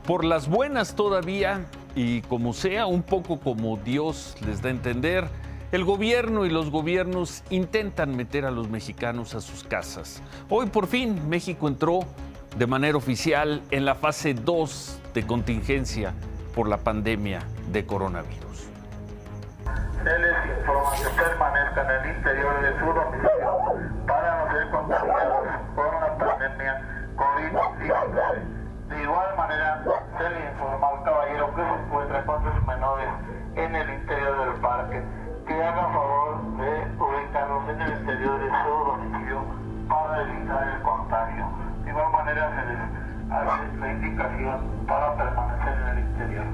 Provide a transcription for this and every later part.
Por las buenas todavía, y como sea, un poco como Dios les da a entender, el gobierno y los gobiernos intentan meter a los mexicanos a sus casas. Hoy por fin México entró de manera oficial en la fase 2 de contingencia por la pandemia de coronavirus. Se les informa que permanezcan en el interior de su domicilio para no ser contagiados por la pandemia COVID-19. De igual manera, se le informa al caballero que se encuentra con sus menores en el interior del parque que haga favor de ubicarlos en el interior de su domicilio para evitar el contagio. De igual manera, se les hace la indicación para permanecer en el interior.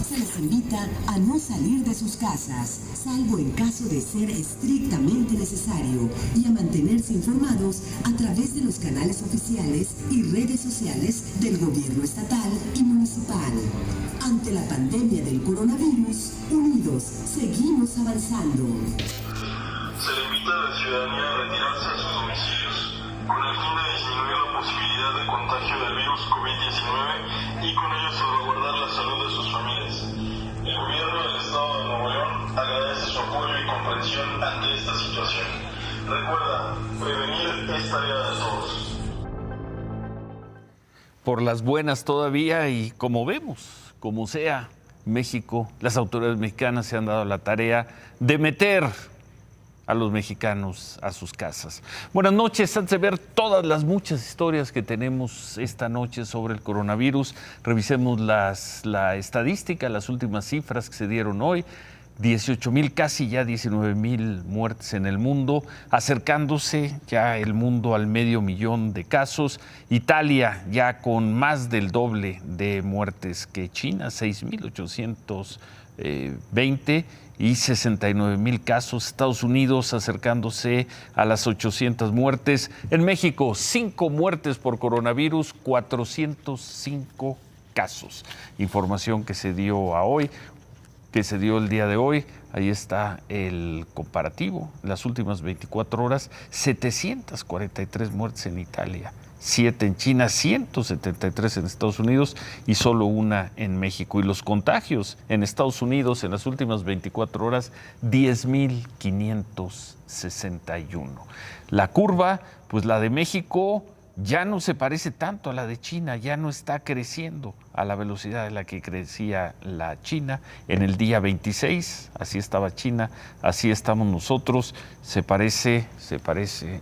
Se les invita a no salir de sus casas, salvo en caso de ser estrictamente necesario, y a mantenerse informados a través de los canales oficiales y redes sociales del gobierno estatal y municipal. Ante la pandemia del coronavirus, unidos, seguimos avanzando. Se le invita a la ciudadanía a retirarse a sus domicilios, con el fin de disminuir la posibilidad de contagio del virus COVID-19 y con ello salvaguardar la salud de sus familias. El gobierno del Estado de Nuevo León agradece su apoyo y comprensión ante esta situación. Recuerda, prevenir es tarea de todos. Por las buenas todavía, y como vemos, como sea, México, las autoridades mexicanas se han dado la tarea de meter a los mexicanos a sus casas. Buenas noches. Antes de ver todas las muchas historias que tenemos esta noche sobre el coronavirus, revisemos la estadística, las últimas cifras que se dieron hoy. 18,000, casi ya 19,000 muertes en el mundo, acercándose ya el mundo al 500,000 de casos. Italia ya con más del doble de muertes que China, 6,820 y 69,000 casos. Estados Unidos acercándose a las 800 muertes. En México, 5 muertes por coronavirus, 405 casos. Información que se dio el día de hoy. Ahí está el comparativo. Las últimas 24 horas, 743 muertes en Italia, 7 en China, 173 en Estados Unidos y solo una en México. Y los contagios en Estados Unidos en las últimas 24 horas, 10,561. La curva, pues la de México ya no se parece tanto a la de China, ya no está creciendo a la velocidad a la que crecía la China. En el día 26, así estaba China, así estamos nosotros. Se parece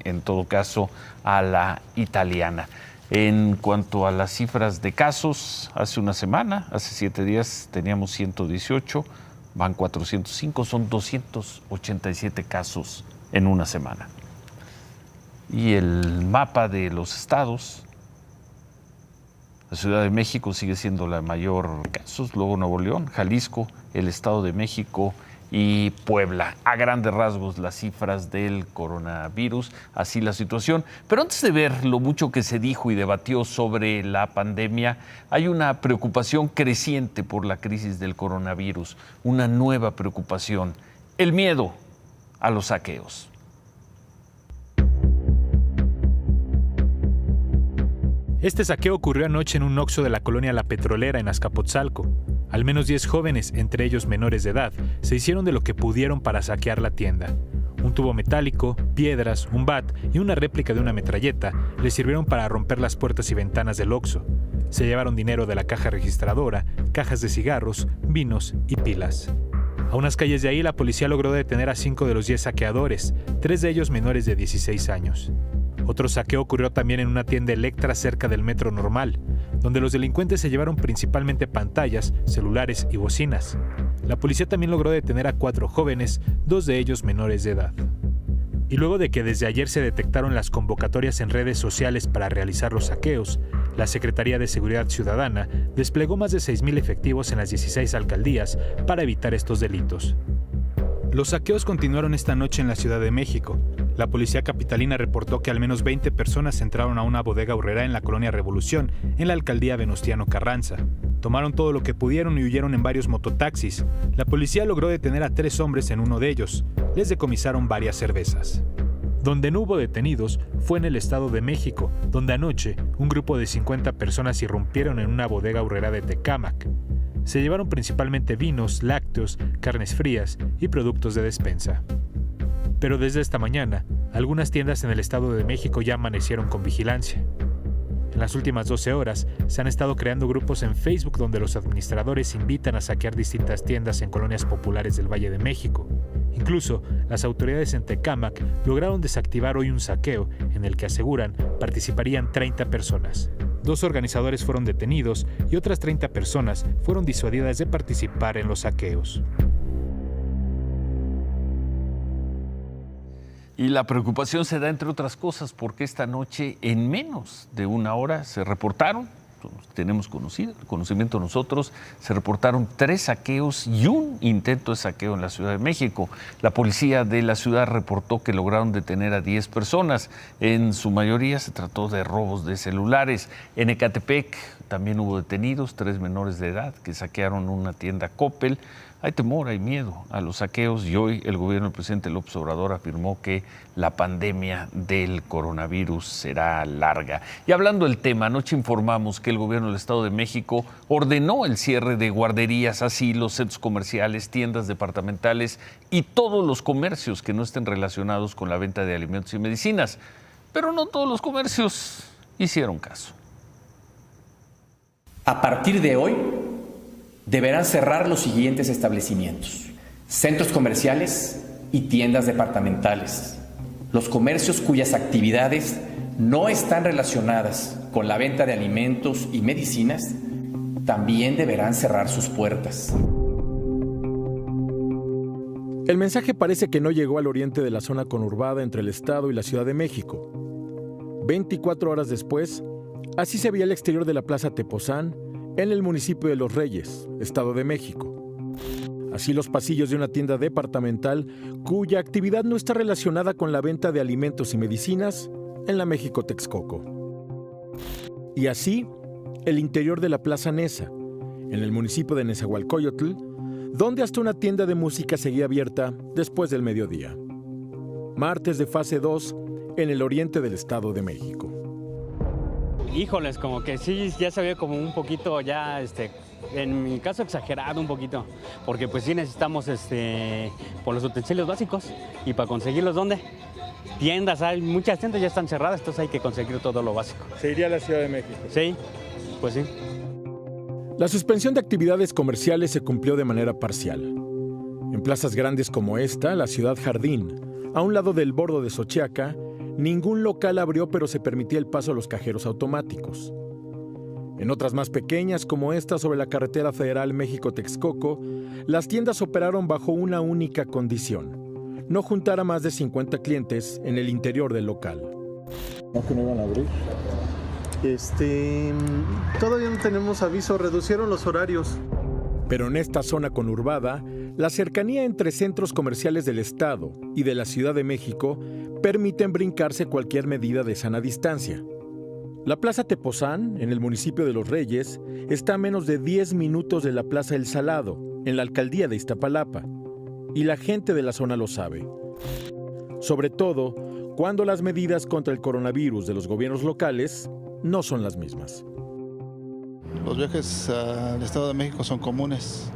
en todo caso a la italiana. En cuanto a las cifras de casos, hace una semana, hace 7 días teníamos 118, van 405, son 287 casos en una semana. Y el mapa de los estados, la Ciudad de México sigue siendo la mayor casos, luego Nuevo León, Jalisco, el Estado de México y Puebla. A grandes rasgos las cifras del coronavirus, así la situación. Pero antes de ver lo mucho que se dijo y debatió sobre la pandemia, hay una preocupación creciente por la crisis del coronavirus, una nueva preocupación, el miedo a los saqueos. Este saqueo ocurrió anoche en un Oxxo de la colonia La Petrolera en Azcapotzalco. Al menos 10 jóvenes, entre ellos menores de edad, se hicieron de lo que pudieron para saquear la tienda. Un tubo metálico, piedras, un bat y una réplica de una metralleta les sirvieron para romper las puertas y ventanas del Oxxo. Se llevaron dinero de la caja registradora, cajas de cigarros, vinos y pilas. A unas calles de ahí, la policía logró detener a 5 de los 10 saqueadores, 3 de ellos menores de 16 años. Otro saqueo ocurrió también en una tienda Electra cerca del Metro Normal, donde los delincuentes se llevaron principalmente pantallas, celulares y bocinas. La policía también logró detener a 4 jóvenes, 2 de ellos menores de edad. Y luego de que desde ayer se detectaron las convocatorias en redes sociales para realizar los saqueos, la Secretaría de Seguridad Ciudadana desplegó más de 6,000 efectivos en las 16 alcaldías para evitar estos delitos. Los saqueos continuaron esta noche en la Ciudad de México. La policía capitalina reportó que al menos 20 personas entraron a una bodega aurrera en la colonia Revolución, en la alcaldía Venustiano Carranza. Tomaron todo lo que pudieron y huyeron en varios mototaxis. La policía logró detener a 3 hombres en uno de ellos. Les decomisaron varias cervezas. Donde no hubo detenidos fue en el Estado de México, donde anoche un grupo de 50 personas irrumpieron en una bodega aurrera de Tecámac. Se llevaron principalmente vinos, lácteos, carnes frías y productos de despensa. Pero desde esta mañana, algunas tiendas en el Estado de México ya amanecieron con vigilancia. En las últimas 12 horas, se han estado creando grupos en Facebook donde los administradores invitan a saquear distintas tiendas en colonias populares del Valle de México. Incluso, las autoridades en Tecámac lograron desactivar hoy un saqueo en el que aseguran participarían 30 personas. 2 organizadores fueron detenidos y otras 30 personas fueron disuadidas de participar en los saqueos. Y la preocupación se da, entre otras cosas, porque esta noche, en menos de una hora, se reportaron, tenemos conocimiento nosotros, se reportaron 3 saqueos y un intento de saqueo en la Ciudad de México. La policía de la ciudad reportó que lograron detener a 10 personas. En su mayoría se trató de robos de celulares. En Ecatepec también hubo detenidos, 3 menores de edad que saquearon una tienda Coppel. Hay temor, hay miedo a los saqueos y hoy el gobierno del presidente López Obrador afirmó que la pandemia del coronavirus será larga. Y hablando del tema, anoche informamos que el gobierno del Estado de México ordenó el cierre de guarderías, asilos, centros comerciales, tiendas departamentales y todos los comercios que no estén relacionados con la venta de alimentos y medicinas. Pero no todos los comercios hicieron caso. A partir de hoy, deberán cerrar los siguientes establecimientos: centros comerciales y tiendas departamentales. Los comercios cuyas actividades no están relacionadas con la venta de alimentos y medicinas también deberán cerrar sus puertas. El mensaje parece que no llegó al oriente de la zona conurbada entre el Estado y la Ciudad de México. 24 horas después, así se veía el exterior de la Plaza Tepozán, en el municipio de Los Reyes, Estado de México. Así los pasillos de una tienda departamental cuya actividad no está relacionada con la venta de alimentos y medicinas en la México Texcoco. Y así, el interior de la Plaza Nesa, en el municipio de Nezahualcóyotl, donde hasta una tienda de música seguía abierta después del mediodía. Martes de fase 2 en el oriente del Estado de México. Híjoles, como que sí, ya se ve como un poquito ya, en mi caso exagerado un poquito, porque pues sí necesitamos por los utensilios básicos y para conseguirlos, ¿dónde? Tiendas, hay muchas tiendas ya están cerradas, entonces hay que conseguir todo lo básico. ¿Se iría a la Ciudad de México? Sí, pues sí. La suspensión de actividades comerciales se cumplió de manera parcial. En plazas grandes como esta, la Ciudad Jardín, a un lado del bordo de Xochiaca, ningún local abrió, pero se permitía el paso a los cajeros automáticos. En otras más pequeñas, como esta sobre la carretera federal México-Texcoco, las tiendas operaron bajo una única condición: no juntar a más de 50 clientes en el interior del local. ¿No que no iban a abrir? Todavía no tenemos aviso, reducieron los horarios. Pero en esta zona conurbada, la cercanía entre centros comerciales del Estado y de la Ciudad de México permiten brincarse cualquier medida de sana distancia. La Plaza Tepozán, en el municipio de Los Reyes, está a menos de 10 minutos de la Plaza El Salado, en la alcaldía de Iztapalapa, y la gente de la zona lo sabe. Sobre todo, cuando las medidas contra el coronavirus de los gobiernos locales no son las mismas. Los viajes al Estado de México son comunes,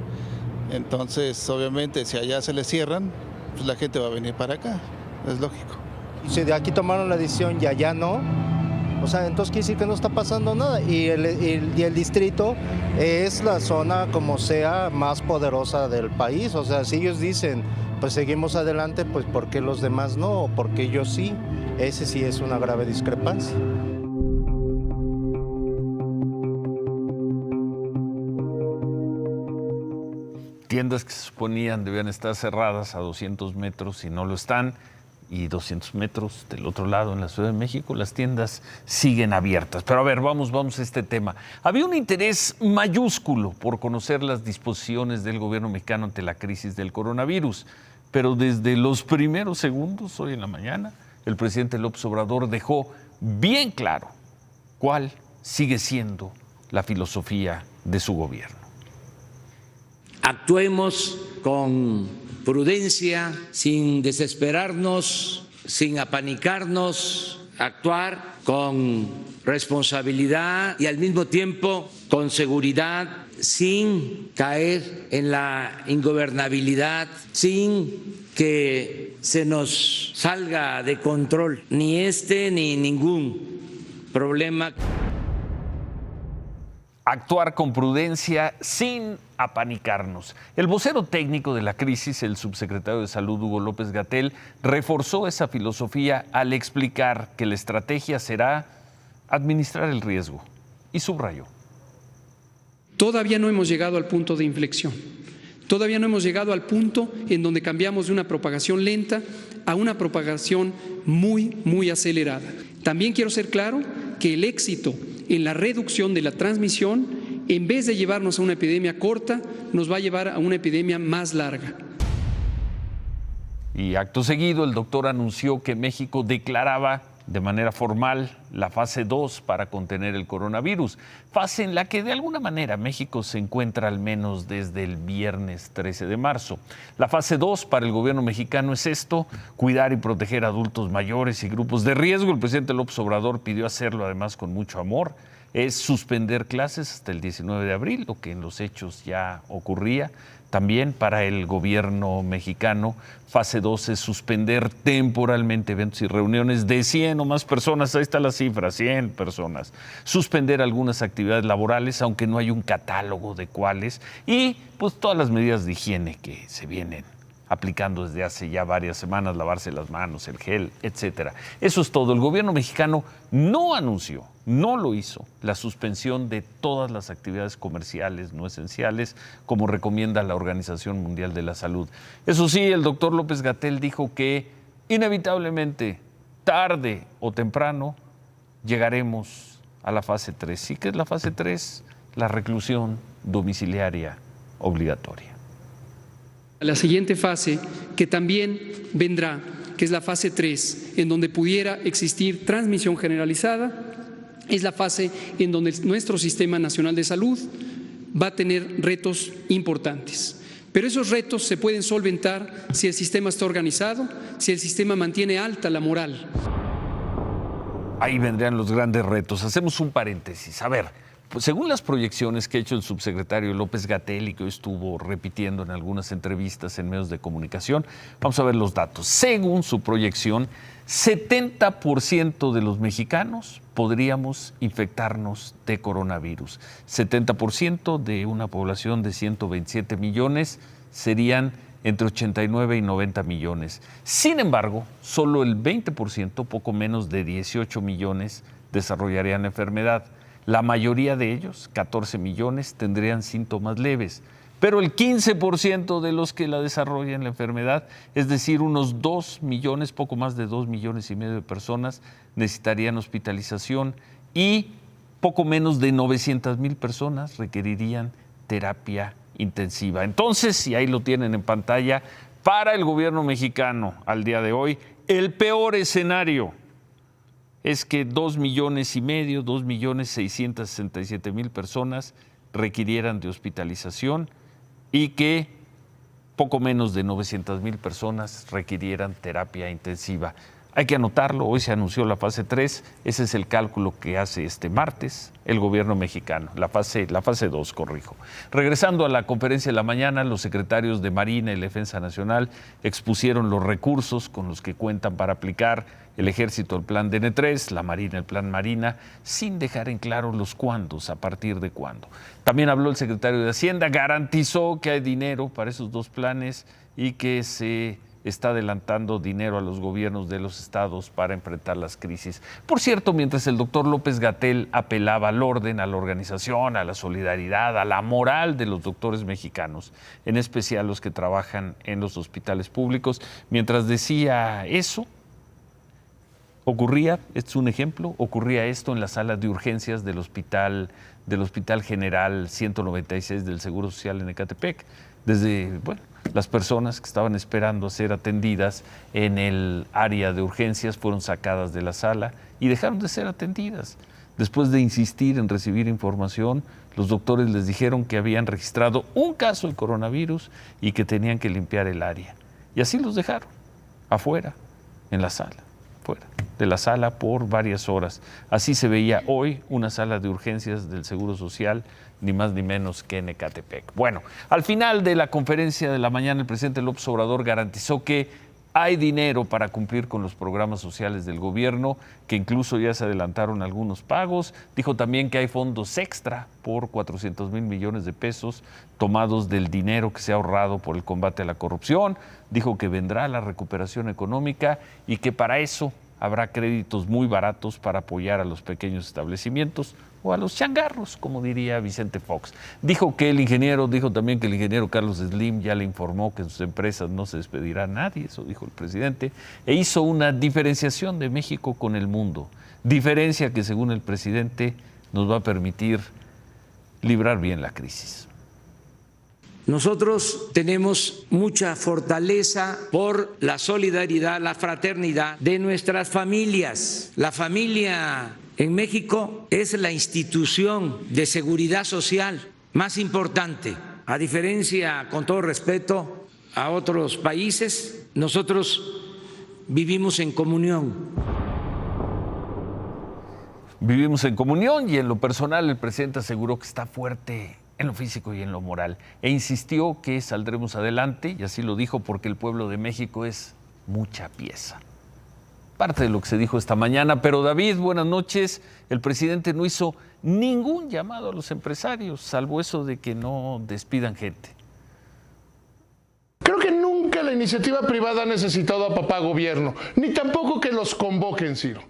entonces obviamente si allá se les cierran, pues la gente va a venir para acá, es lógico. Si de aquí tomaron la decisión y allá no, o sea, entonces quiere decir que no está pasando nada. Y el distrito es la zona, como sea, más poderosa del país. O sea, si ellos dicen, pues seguimos adelante, pues ¿por qué los demás no? ¿O por qué ellos sí? Ese sí es una grave discrepancia. Tiendas que se suponían debían estar cerradas a 200 metros y no lo están. Y 200 metros del otro lado, en la Ciudad de México, las tiendas siguen abiertas. Pero a ver, vamos a este tema. Había un interés mayúsculo por conocer las disposiciones del gobierno mexicano ante la crisis del coronavirus. Pero desde los primeros segundos, hoy en la mañana, el presidente López Obrador dejó bien claro cuál sigue siendo la filosofía de su gobierno. Actuemos con prudencia, sin desesperarnos, sin apanicarnos, actuar con responsabilidad y al mismo tiempo con seguridad, sin caer en la ingobernabilidad, sin que se nos salga de control ni este ni ningún problema. Actuar con prudencia sin apanicarnos. El vocero técnico de la crisis, el subsecretario de Salud Hugo López-Gatell, reforzó esa filosofía al explicar que la estrategia será administrar el riesgo y subrayó. Todavía no hemos llegado al punto de inflexión. Todavía no hemos llegado al punto en donde cambiamos de una propagación lenta a una propagación muy acelerada. También quiero ser claro que el éxito en la reducción de la transmisión, en vez de llevarnos a una epidemia corta, nos va a llevar a una epidemia más larga. Y acto seguido, el doctor anunció que México declaraba de manera formal la fase 2 para contener el coronavirus, fase en la que de alguna manera México se encuentra al menos desde el viernes 13 de marzo. La fase 2 para el gobierno mexicano es esto: cuidar y proteger a adultos mayores y grupos de riesgo. El presidente López Obrador pidió hacerlo además con mucho amor. Es suspender clases hasta el 19 de abril, lo que en los hechos ya ocurría. También para el gobierno mexicano, fase 2 es suspender temporalmente eventos y reuniones de 100 o más personas. Ahí está la cifra, 100 personas. Suspender algunas actividades laborales, aunque no hay un catálogo de cuáles. Y pues todas las medidas de higiene que se vienen aplicando desde hace ya varias semanas, lavarse las manos, el gel, etcétera. Eso es todo. El gobierno mexicano no anunció, no lo hizo, la suspensión de todas las actividades comerciales no esenciales, como recomienda la Organización Mundial de la Salud. Eso sí, el doctor López-Gatell dijo que inevitablemente, tarde o temprano, llegaremos a la fase 3. ¿Sí que es la fase 3? La reclusión domiciliaria obligatoria. La siguiente fase, que también vendrá, que es la fase 3, en donde pudiera existir transmisión generalizada, es la fase en donde nuestro Sistema Nacional de Salud va a tener retos importantes. Pero esos retos se pueden solventar si el sistema está organizado, si el sistema mantiene alta la moral. Ahí vendrían los grandes retos. Hacemos un paréntesis. A ver, pues según las proyecciones que ha hecho el subsecretario López-Gatell y que hoy estuvo repitiendo en algunas entrevistas en medios de comunicación, vamos a ver los datos. Según su proyección, 70% de los mexicanos podríamos infectarnos de coronavirus. 70% de una población de 127 millones serían entre 89 y 90 millones. Sin embargo, solo el 20%, poco menos de 18 millones, desarrollarían la enfermedad. La mayoría de ellos, 14 millones, tendrían síntomas leves. Pero el 15% de los que la desarrollan la enfermedad, es decir, unos 2 millones, poco más de 2 millones y medio de personas, necesitarían hospitalización y poco menos de 900,000 personas requerirían terapia intensiva. Entonces, y ahí lo tienen en pantalla, para el gobierno mexicano al día de hoy, el peor escenario es que 2 millones y medio, 2,667,000 personas requirieran de hospitalización y que poco menos de 900,000 personas requirieran terapia intensiva. Hay que anotarlo, hoy se anunció la fase 3, ese es el cálculo que hace este martes el gobierno mexicano, la fase 2, corrijo. Regresando a la conferencia de la mañana, los secretarios de Marina y Defensa Nacional expusieron los recursos con los que cuentan para aplicar el Ejército el plan DN3, la Marina el plan Marina, sin dejar en claro los cuándos, a partir de cuándo. También habló el secretario de Hacienda, garantizó que hay dinero para esos dos planes y que se está adelantando dinero a los gobiernos de los estados para enfrentar las crisis. Por cierto, mientras el doctor López-Gatell apelaba al orden, a la organización, a la solidaridad, a la moral de los doctores mexicanos, en especial los que trabajan en los hospitales públicos, mientras decía eso, ocurría, este es un ejemplo, ocurría esto en la sala de urgencias del Hospital General 196 del Seguro Social en Ecatepec. Desde, Las personas que estaban esperando a ser atendidas en el área de urgencias fueron sacadas de la sala y dejaron de ser atendidas. Después de insistir en recibir información, los doctores les dijeron que habían registrado un caso de coronavirus y que tenían que limpiar el área. Y así los dejaron, afuera, en la sala, fuera de la sala por varias horas. Así se veía hoy una sala de urgencias del Seguro Social, ni más ni menos que en Ecatepec. Bueno, al final de la conferencia de la mañana, el presidente López Obrador garantizó que hay dinero para cumplir con los programas sociales del gobierno, que incluso ya se adelantaron algunos pagos. Dijo también que hay fondos extra por 400,000 millones de pesos tomados del dinero que se ha ahorrado por el combate a la corrupción. Dijo que vendrá la recuperación económica y que para eso habrá créditos muy baratos para apoyar a los pequeños establecimientos o a los changarros, como diría Vicente Fox. Dijo también que el ingeniero Carlos Slim ya le informó que en sus empresas no se despedirá a nadie, eso dijo el presidente, e hizo una diferenciación de México con el mundo, diferencia que según el presidente nos va a permitir librar bien la crisis. Nosotros tenemos mucha fortaleza por la solidaridad, la fraternidad de nuestras familias. La familia en México es la institución de seguridad social más importante. A diferencia, con todo respeto, a otros países, nosotros vivimos en comunión. Vivimos en comunión y en lo personal el presidente aseguró que está fuerte en lo físico y en lo moral, e insistió que saldremos adelante, y así lo dijo, porque el pueblo de México es mucha pieza. Parte de lo que se dijo esta mañana, pero David, buenas noches. El presidente no hizo ningún llamado a los empresarios, salvo eso de que no despidan gente. Creo que nunca la iniciativa privada ha necesitado a papá gobierno, ni tampoco que los convoquen, Ciro.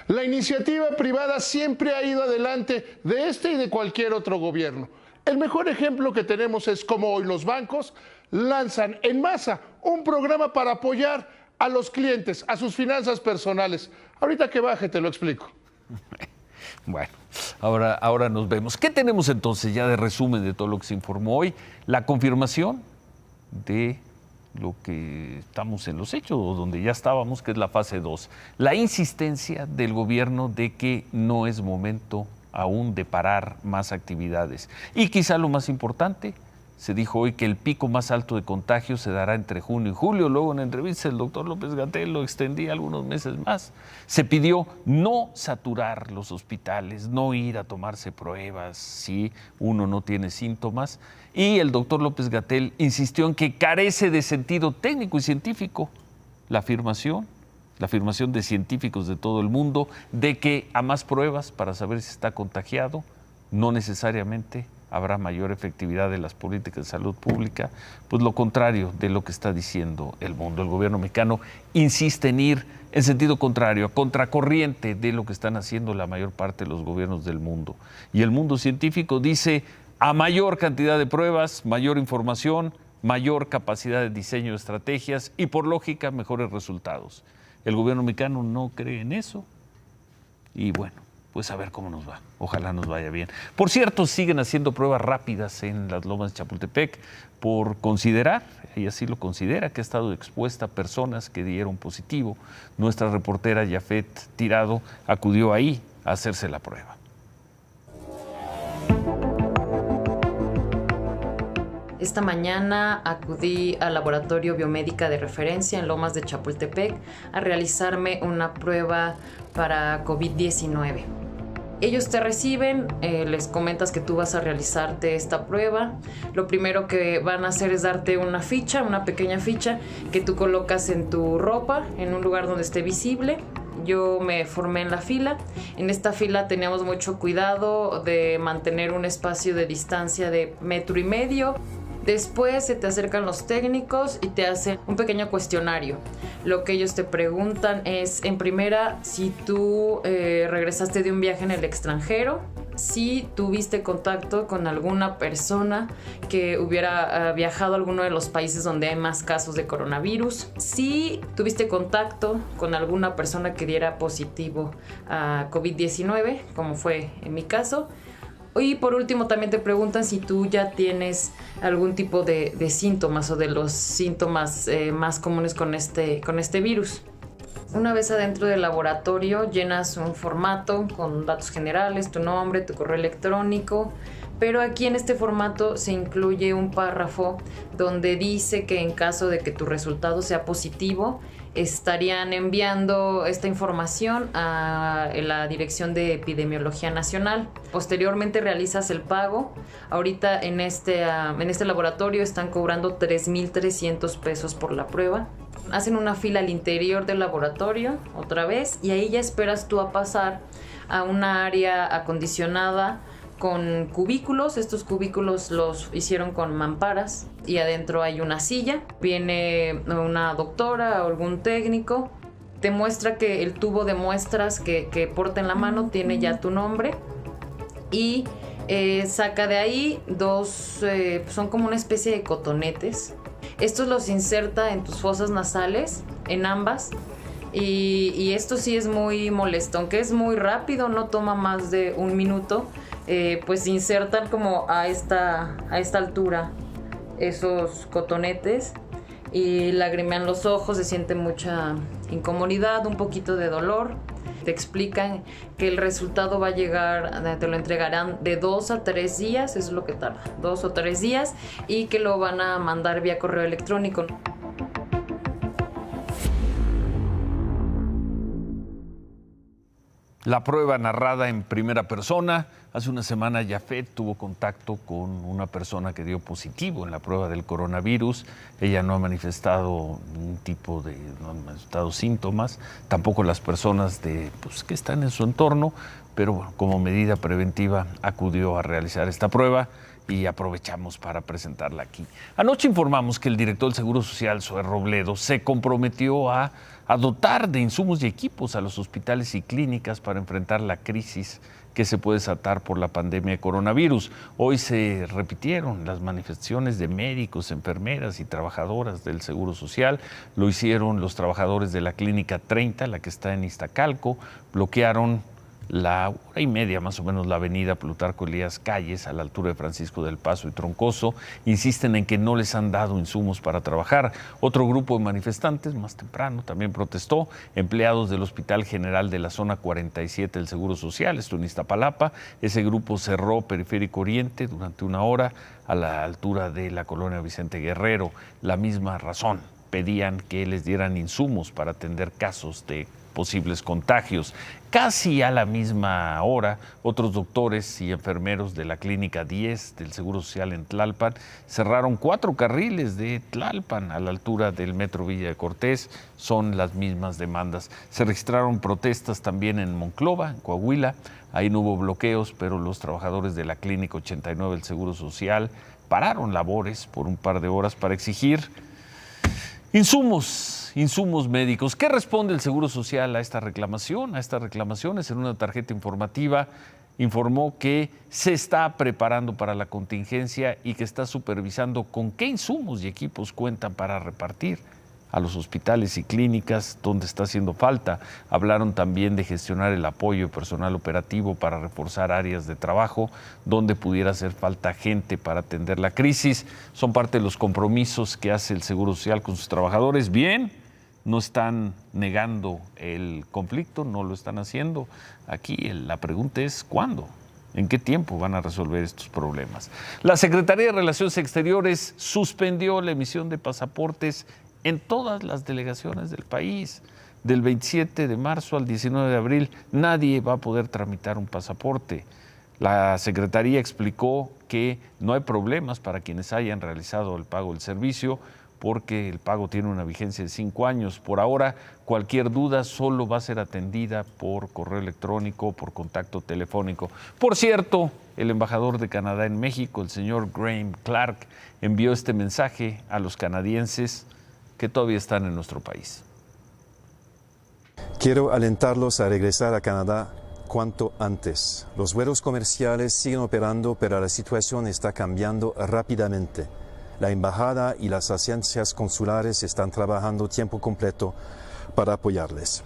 La iniciativa privada siempre ha ido adelante de este y de cualquier otro gobierno. El mejor ejemplo que tenemos es cómo hoy los bancos lanzan en masa un programa para apoyar a los clientes, a sus finanzas personales. Ahorita que baje te lo explico. Bueno, ahora nos vemos. ¿Qué tenemos entonces ya de resumen de todo lo que se informó hoy? La confirmación de lo que estamos en los hechos, o donde ya estábamos, que es la fase 2. La insistencia del gobierno de que no es momento aún de parar más actividades. Y quizá lo más importante, se dijo hoy que el pico más alto de contagios se dará entre junio y julio. Luego en la entrevista el doctor López-Gatell lo extendía algunos meses más. Se pidió no saturar los hospitales, no ir a tomarse pruebas si uno no tiene síntomas. Y el doctor López-Gatell insistió en que carece de sentido técnico y científico la afirmación de científicos de todo el mundo de que a más pruebas para saber si está contagiado, no necesariamente habrá mayor efectividad de las políticas de salud pública, pues lo contrario de lo que está diciendo el mundo. El gobierno mexicano insiste en ir en sentido contrario, a contracorriente de lo que están haciendo la mayor parte de los gobiernos del mundo. Y el mundo científico dice, a mayor cantidad de pruebas, mayor información, mayor capacidad de diseño de estrategias y por lógica mejores resultados. El gobierno mexicano no cree en eso y bueno, pues a ver cómo nos va. Ojalá nos vaya bien. Por cierto, siguen haciendo pruebas rápidas en las Lomas de Chapultepec por considerar, y así lo considera, que ha estado expuesta a personas que dieron positivo. Nuestra reportera Yafet Tirado acudió ahí a hacerse la prueba. Esta mañana acudí al laboratorio biomédica de referencia en Lomas de Chapultepec a realizarme una prueba para COVID-19. Ellos te reciben, les comentas que tú vas a realizarte esta prueba. Lo primero que van a hacer es darte una ficha, una pequeña ficha que tú colocas en tu ropa, en un lugar donde esté visible. Yo me formé en la fila. En esta fila teníamos mucho cuidado de mantener un espacio de distancia de 1,5 metros. Después se te acercan los técnicos y te hacen un pequeño cuestionario. Lo que ellos te preguntan es, en primera, si tú regresaste de un viaje en el extranjero, si tuviste contacto con alguna persona que hubiera viajado a alguno de los países donde hay más casos de coronavirus, si tuviste contacto con alguna persona que diera positivo a COVID-19, como fue en mi caso, Y por último también te preguntan si tú ya tienes algún tipo de síntomas o de los síntomas más comunes con este virus. Una vez adentro del laboratorio llenas un formato con datos generales, tu nombre, tu correo electrónico, pero aquí en este formato se incluye un párrafo donde dice que en caso de que tu resultado sea positivo, estarían enviando esta información a la Dirección de Epidemiología Nacional. Posteriormente realizas el pago. Ahorita en este laboratorio están cobrando 3,300 pesos por la prueba. Hacen una fila al interior del laboratorio otra vez y ahí ya esperas tú a pasar a una área acondicionada con cubículos. Estos cubículos los hicieron con mamparas y adentro hay una silla. Viene una doctora o algún técnico, te muestra que el tubo de muestras que porta en la mano tiene ya tu nombre y saca de ahí dos, son como una especie de cotonetes. Estos los inserta en tus fosas nasales, en ambas, y esto sí es muy molesto, aunque es muy rápido, no toma más de 1 minuto. Pues insertan como a esta altura esos cotonetes y lagrimean los ojos, se siente mucha incomodidad, un poquito de dolor. Te explican que el resultado va a llegar, te lo entregarán de 2 a 3 días, eso es lo que tarda, 2 o 3 días, y que lo van a mandar vía correo electrónico. La prueba narrada en primera persona. Hace una semana Yafet tuvo contacto con una persona que dio positivo en la prueba del coronavirus. Ella no ha manifestado ningún tipo de, no ha manifestado síntomas, tampoco las personas que están en su entorno, pero bueno, como medida preventiva acudió a realizar esta prueba y aprovechamos para presentarla aquí. Anoche informamos que el director del Seguro Social, Zoé Robledo, se comprometió a dotar de insumos y equipos a los hospitales y clínicas para enfrentar la crisis que se puede desatar por la pandemia de coronavirus. Hoy se repitieron las manifestaciones de médicos, enfermeras y trabajadoras del Seguro Social. Lo hicieron los trabajadores de la Clínica 30, la que está en Iztacalco. Bloquearon la 1:30 más o menos la avenida Plutarco Elías Calles a la altura de Francisco del Paso y Troncoso. Insisten en que no les han dado insumos para trabajar. Otro grupo de manifestantes más temprano también protestó. Empleados del Hospital General de la Zona 47 del Seguro Social, esto en Iztapalapa. Ese grupo cerró Periférico Oriente durante 1 hora a la altura de la colonia Vicente Guerrero. La misma razón, pedían que les dieran insumos para atender casos de posibles contagios. Casi a la misma hora, otros doctores y enfermeros de la Clínica 10 del Seguro Social en Tlalpan cerraron 4 carriles de Tlalpan a la altura del Metro Villa de Cortés. Son las mismas demandas. Se registraron protestas también en Monclova, en Coahuila. Ahí no hubo bloqueos, pero los trabajadores de la Clínica 89 del Seguro Social pararon labores por un par de horas para exigir insumos médicos. ¿Qué responde el Seguro Social a esta reclamación? A estas reclamaciones, en una tarjeta informativa, informó que se está preparando para la contingencia y que está supervisando con qué insumos y equipos cuentan para repartir a los hospitales y clínicas donde está haciendo falta. Hablaron también de gestionar el apoyo de personal operativo para reforzar áreas de trabajo donde pudiera hacer falta gente para atender la crisis. Son parte de los compromisos que hace el Seguro Social con sus trabajadores. Bien, no están negando el conflicto, no lo están haciendo. Aquí la pregunta es ¿cuándo? ¿En qué tiempo van a resolver estos problemas? La Secretaría de Relaciones Exteriores suspendió la emisión de pasaportes en todas las delegaciones del país. Del 27 de marzo al 19 de abril, nadie va a poder tramitar un pasaporte. La Secretaría explicó que no hay problemas para quienes hayan realizado el pago del servicio, porque el pago tiene una vigencia de 5 años. Por ahora, cualquier duda solo va a ser atendida por correo electrónico o por contacto telefónico. Por cierto, el embajador de Canadá en México, el señor Graham Clark, envió este mensaje a los canadienses que todavía están en nuestro país. Quiero alentarlos a regresar a Canadá cuanto antes. Los vuelos comerciales siguen operando, pero la situación está cambiando rápidamente. La embajada y las agencias consulares están trabajando tiempo completo para apoyarles.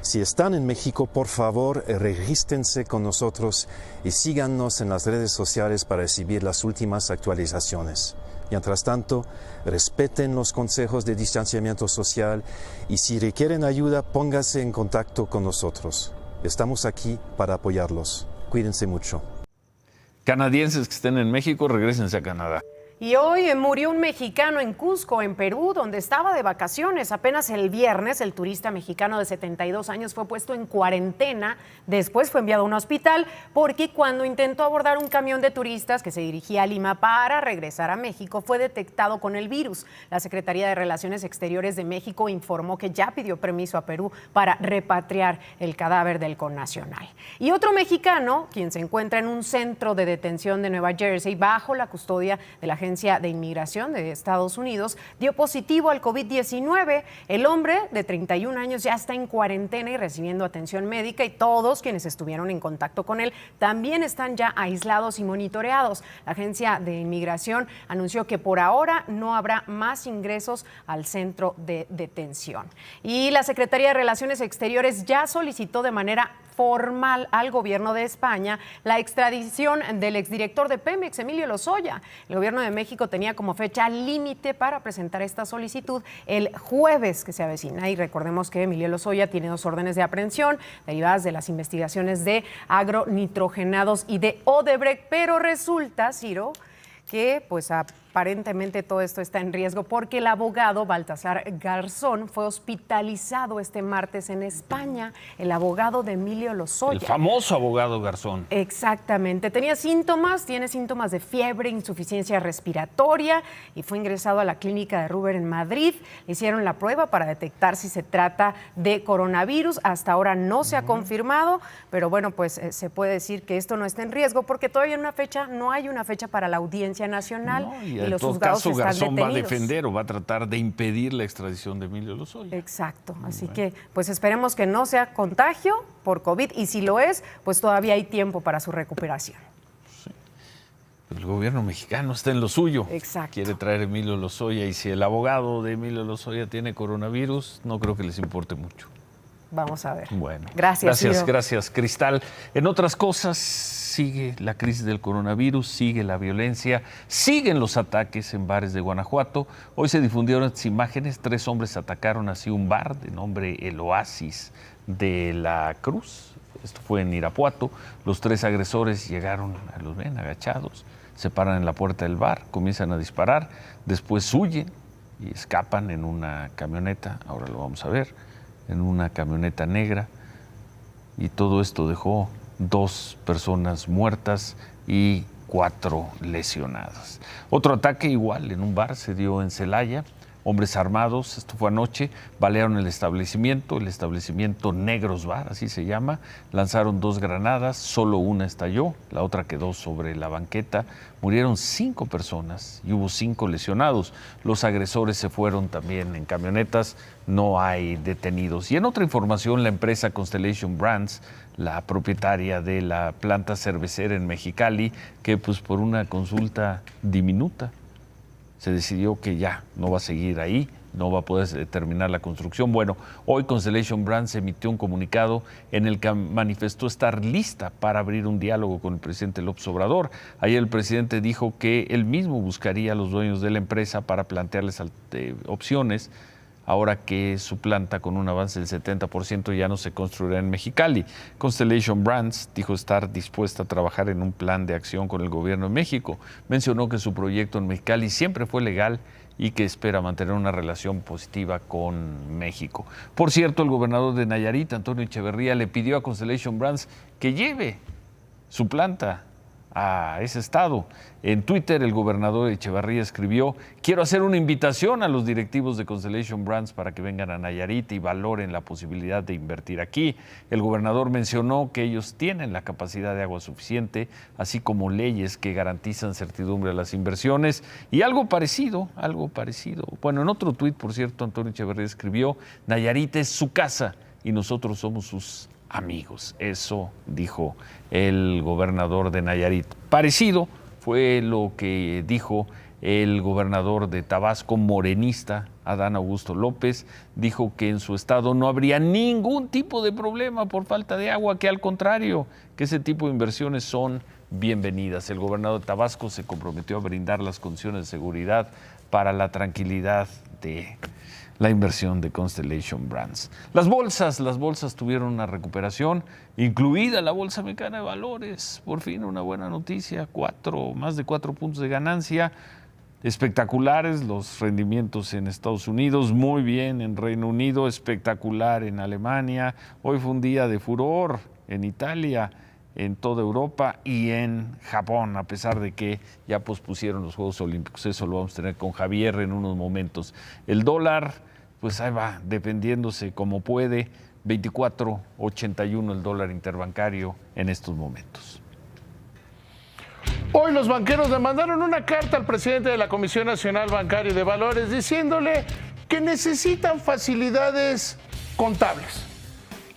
Si están en México, por favor, regístrense con nosotros y síganos en las redes sociales para recibir las últimas actualizaciones. Mientras tanto, respeten los consejos de distanciamiento social y si requieren ayuda, pónganse en contacto con nosotros. Estamos aquí para apoyarlos. Cuídense mucho. Canadienses que estén en México, regrésense a Canadá. Y hoy murió un mexicano en Cusco, en Perú, donde estaba de vacaciones. Apenas el viernes, el turista mexicano de 72 años fue puesto en cuarentena. Después fue enviado a un hospital porque cuando intentó abordar un camión de turistas que se dirigía a Lima para regresar a México, fue detectado con el virus. La Secretaría de Relaciones Exteriores de México informó que ya pidió permiso a Perú para repatriar el cadáver del connacional. Y otro mexicano, quien se encuentra en un centro de detención de Nueva Jersey bajo la custodia de la Agencia de Inmigración de Estados Unidos, dio positivo al COVID-19. El hombre de 31 años ya está en cuarentena y recibiendo atención médica y todos quienes estuvieron en contacto con él también están ya aislados y monitoreados. La Agencia de Inmigración anunció que por ahora no habrá más ingresos al centro de detención. Y la Secretaría de Relaciones Exteriores ya solicitó de manera formal al gobierno de España la extradición del exdirector de Pemex, Emilio Lozoya. El gobierno de México tenía como fecha límite para presentar esta solicitud el jueves que se avecina. Y recordemos que Emilio Lozoya tiene 2 órdenes de aprehensión derivadas de las investigaciones de agronitrogenados y de Odebrecht, pero resulta, Ciro, que pues aparentemente todo esto está en riesgo porque el abogado Baltasar Garzón fue hospitalizado este martes en España, el abogado de Emilio Lozoya. El famoso abogado Garzón. Exactamente, tiene síntomas de fiebre, insuficiencia respiratoria y fue ingresado a la clínica de Ruber en Madrid. Le hicieron la prueba para detectar si se trata de coronavirus. Hasta ahora no se ha confirmado, pero bueno, pues se puede decir que esto no está en riesgo porque todavía no hay una fecha para la Audiencia Nacional y los juzgados están detenidos. Garzón va a defender o va a tratar de impedir la extradición de Emilio Lozoya. Exacto, así que pues esperemos que no sea contagio por COVID y si lo es, pues todavía hay tiempo para su recuperación. Sí. El gobierno mexicano está en lo suyo. Exacto. Quiere traer a Emilio Lozoya y si el abogado de Emilio Lozoya tiene coronavirus, no creo que les importe mucho. Vamos a ver. Bueno, gracias, gracias, Cristal. En otras cosas, sigue la crisis del coronavirus, sigue la violencia, siguen los ataques en bares de Guanajuato. Hoy se difundieron estas imágenes, 3 hombres atacaron así un bar de nombre El Oasis de la Cruz. Esto fue en Irapuato. Los 3 agresores llegaron, los ven agachados, se paran en la puerta del bar, comienzan a disparar, después huyen y escapan en una camioneta, ahora lo vamos a ver, en una camioneta negra, y todo esto dejó 2 personas muertas y 4 lesionadas. Otro ataque igual en un bar se dio en Celaya. Hombres armados, esto fue anoche, balearon el establecimiento Negros Bar, así se llama, lanzaron 2 granadas, solo una estalló, la otra quedó sobre la banqueta, murieron 5 personas y hubo 5 lesionados. Los agresores se fueron también en camionetas, no hay detenidos. Y en otra información, la empresa Constellation Brands, la propietaria de la planta cervecera en Mexicali, que pues por una consulta diminuta, se decidió que ya no va a seguir ahí, no va a poder terminar la construcción. Bueno, hoy Constellation Brands emitió un comunicado en el que manifestó estar lista para abrir un diálogo con el presidente López Obrador. Ayer el presidente dijo que él mismo buscaría a los dueños de la empresa para plantearles opciones, ahora que su planta con un avance del 70% ya no se construirá en Mexicali. Constellation Brands dijo estar dispuesta a trabajar en un plan de acción con el gobierno de México. Mencionó que su proyecto en Mexicali siempre fue legal y que espera mantener una relación positiva con México. Por cierto, el gobernador de Nayarit, Antonio Echeverría, le pidió a Constellation Brands que lleve su planta a ese estado. En Twitter, el gobernador Echeverría escribió: quiero hacer una invitación a los directivos de Constellation Brands para que vengan a Nayarit y valoren la posibilidad de invertir aquí. El gobernador mencionó que ellos tienen la capacidad de agua suficiente, así como leyes que garantizan certidumbre a las inversiones y algo parecido. Bueno, en otro tuit, por cierto, Antonio Echeverría escribió: Nayarit es su casa y nosotros somos sus amigos. Eso dijo el gobernador de Nayarit. Parecido fue lo que dijo El gobernador de Tabasco, morenista, Adán Augusto López, dijo que en su estado no habría ningún tipo de problema por falta de agua, que al contrario, que ese tipo de inversiones son bienvenidas. El gobernador de Tabasco se comprometió a brindar las condiciones de seguridad para la tranquilidad de la inversión de Constellation Brands. Las bolsas tuvieron una recuperación, incluida la Bolsa Mexicana de Valores. Por fin una buena noticia, más de 4 puntos de ganancia. Espectaculares los rendimientos en Estados Unidos, muy bien en Reino Unido, espectacular en Alemania. Hoy fue un día de furor en Italia, en toda Europa y en Japón, a pesar de que ya pospusieron los Juegos Olímpicos. Eso lo vamos a tener con Javier en unos momentos. El dólar, pues ahí va, dependiéndose como puede, 24.81 el dólar interbancario en estos momentos. Hoy los banqueros le mandaron una carta al presidente de la Comisión Nacional Bancaria y de Valores diciéndole que necesitan facilidades contables,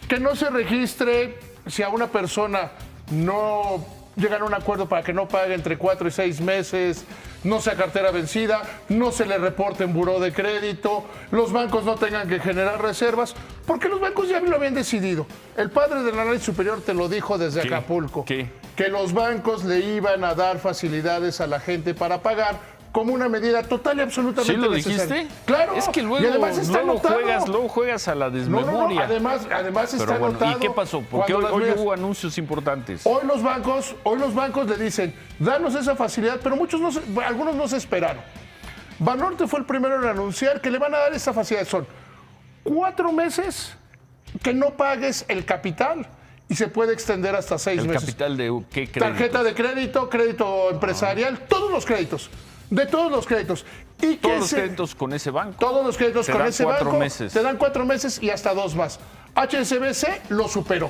que no se registre si a una persona no llegan a un acuerdo para que no pague entre 4 y 6 meses, no sea cartera vencida, no se le reporte en buró de crédito, los bancos no tengan que generar reservas, porque los bancos ya lo habían decidido. El padre del análisis superior te lo dijo desde Acapulco, que los bancos le iban a dar facilidades a la gente para pagar como una medida total y absolutamente necesaria. ¿Sí lo dijiste? Claro. Es que luego, y además está luego juegas a la desmemoria. Además está anotado. ¿Y qué pasó? Porque hoy hubo anuncios importantes. Hoy los bancos le dicen, danos esa facilidad, pero algunos no se esperaron. Banorte fue el primero en anunciar que le van a dar esa facilidad. Son 4 meses que no pagues el capital y se puede extender hasta 6 meses. ¿El capital de qué crédito? Tarjeta de crédito, crédito empresarial, todos los créditos. De todos los créditos. ¿Y todos los créditos con ese banco? Todos los créditos con ese banco. 4 meses. Te dan 4 meses y hasta 2 más. HSBC lo superó.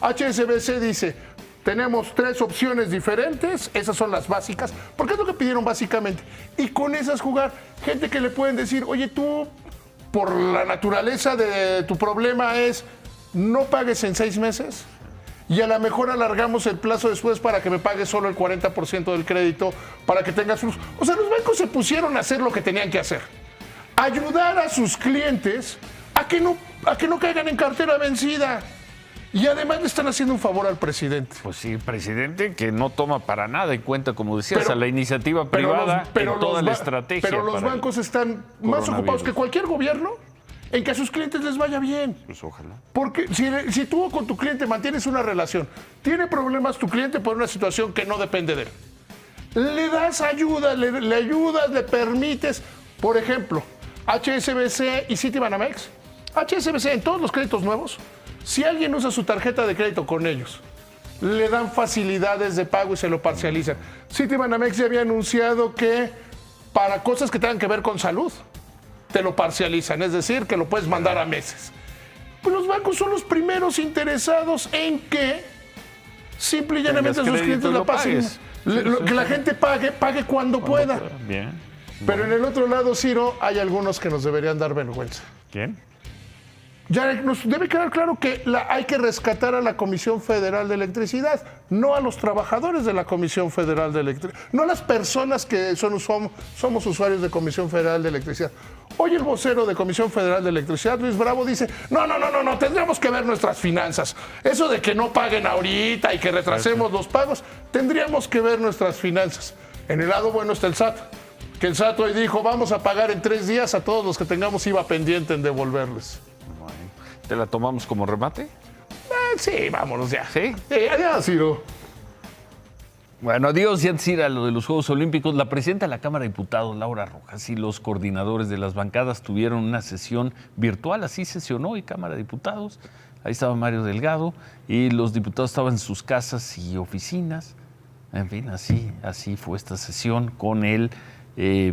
HSBC dice, tenemos 3 opciones diferentes, esas son las básicas, porque es lo que pidieron básicamente. Y con esas jugar, gente que le pueden decir, oye, tú, por la naturaleza de tu problema es, no pagues en 6 meses. Y a lo mejor alargamos el plazo después para que me pagues solo el 40% del crédito, para que tengas flujo. O sea, los bancos se pusieron a hacer lo que tenían que hacer. Ayudar a sus clientes a que no caigan en cartera vencida. Y además le están haciendo un favor al presidente. Pues sí, presidente que no toma para nada en cuenta, como decías, a la iniciativa privada en toda la estrategia. Pero los bancos están más ocupados que cualquier gobierno en que a sus clientes les vaya bien. Pues ojalá. Porque si tú con tu cliente mantienes una relación, tiene problemas tu cliente por una situación que no depende de él, le das ayuda, le ayudas, le permites, por ejemplo, HSBC y Citibanamex. HSBC en todos los créditos nuevos, si alguien usa su tarjeta de crédito con ellos, le dan facilidades de pago y se lo parcializan. Citibanamex ya había anunciado que para cosas que tengan que ver con salud, te lo parcializan, es decir, que lo puedes mandar a meses. Pues los bancos son los primeros interesados en que simple y llanamente a sus clientes la pasen. Que la gente pague cuando pueda. Bien. Pero en el otro lado, Ciro, hay algunos que nos deberían dar vergüenza. ¿Quién? Ya nos debe quedar claro que hay que rescatar a la Comisión Federal de Electricidad, no a los trabajadores de la Comisión Federal de Electricidad, no a las personas que somos usuarios de Comisión Federal de Electricidad. Hoy el vocero de Comisión Federal de Electricidad, Luis Bravo, dice, no, tendríamos que ver nuestras finanzas. Eso de que no paguen ahorita y que retrasemos los pagos, tendríamos que ver nuestras finanzas. En el lado bueno está el SAT, que el SAT hoy dijo, vamos a pagar en 3 días a todos los que tengamos IVA pendiente en devolverles. ¿Te la tomamos como remate? Sí, vámonos ya. ¿Sí? Adiós, Ciro. Bueno, adiós, ya decir a lo de los Juegos Olímpicos. La presidenta de la Cámara de Diputados, Laura Rojas, y los coordinadores de las bancadas tuvieron una sesión virtual. Así sesionó hoy Cámara de Diputados. Ahí estaba Mario Delgado y los diputados estaban en sus casas y oficinas. En fin, así fue esta sesión con el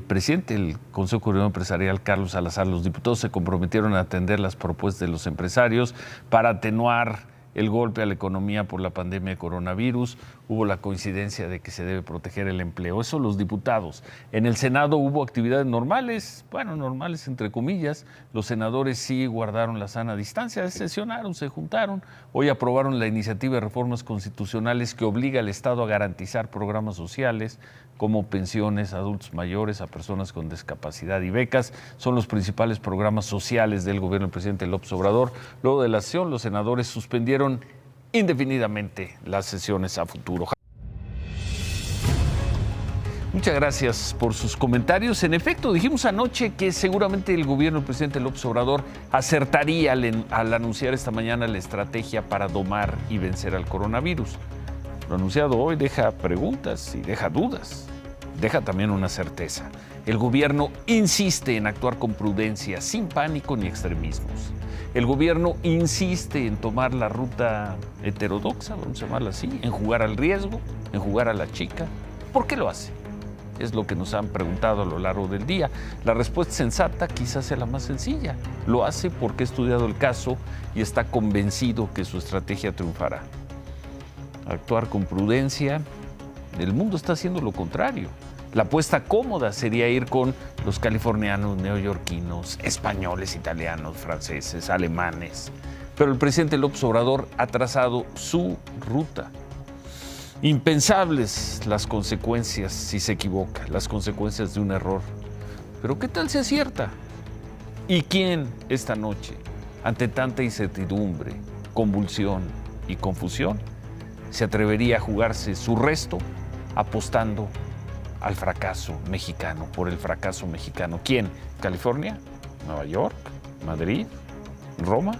presidente del Consejo Coordinador Empresarial, Carlos Salazar. Los diputados se comprometieron a atender las propuestas de los empresarios para atenuar el golpe a la economía por la pandemia de coronavirus, hubo la coincidencia de que se debe proteger el empleo. Eso los diputados. En el Senado hubo actividades normales, bueno, normales entre comillas. Los senadores sí guardaron la sana distancia, sesionaron, se juntaron. Hoy aprobaron la iniciativa de reformas constitucionales que obliga al Estado a garantizar programas sociales como pensiones a adultos mayores, a personas con discapacidad y becas. Son los principales programas sociales del gobierno del presidente López Obrador. Luego de la sesión, los senadores suspendieron indefinidamente las sesiones a futuro. Muchas gracias por sus comentarios. En efecto, dijimos anoche que seguramente el gobierno del presidente López Obrador acertaría al anunciar esta mañana la estrategia para domar y vencer al coronavirus. Lo anunciado hoy deja preguntas y deja dudas, deja también una certeza. El gobierno insiste en actuar con prudencia, sin pánico ni extremismos. El gobierno insiste en tomar la ruta heterodoxa, vamos a llamarla así, en jugar al riesgo, en jugar a la chica. ¿Por qué lo hace? Es lo que nos han preguntado a lo largo del día. La respuesta sensata quizás sea la más sencilla. Lo hace porque ha estudiado el caso y está convencido que su estrategia triunfará. Actuar con prudencia, el mundo está haciendo lo contrario. La apuesta cómoda sería ir con los californianos, neoyorquinos, españoles, italianos, franceses, alemanes. Pero el presidente López Obrador ha trazado su ruta. Impensables las consecuencias si se equivoca, las consecuencias de un error. Pero ¿qué tal si acierta? ¿Y quién esta noche, ante tanta incertidumbre, convulsión y confusión, se atrevería a jugarse su resto apostando al fracaso mexicano, por el fracaso mexicano? ¿Quién? ¿California? ¿Nueva York? ¿Madrid? ¿Roma?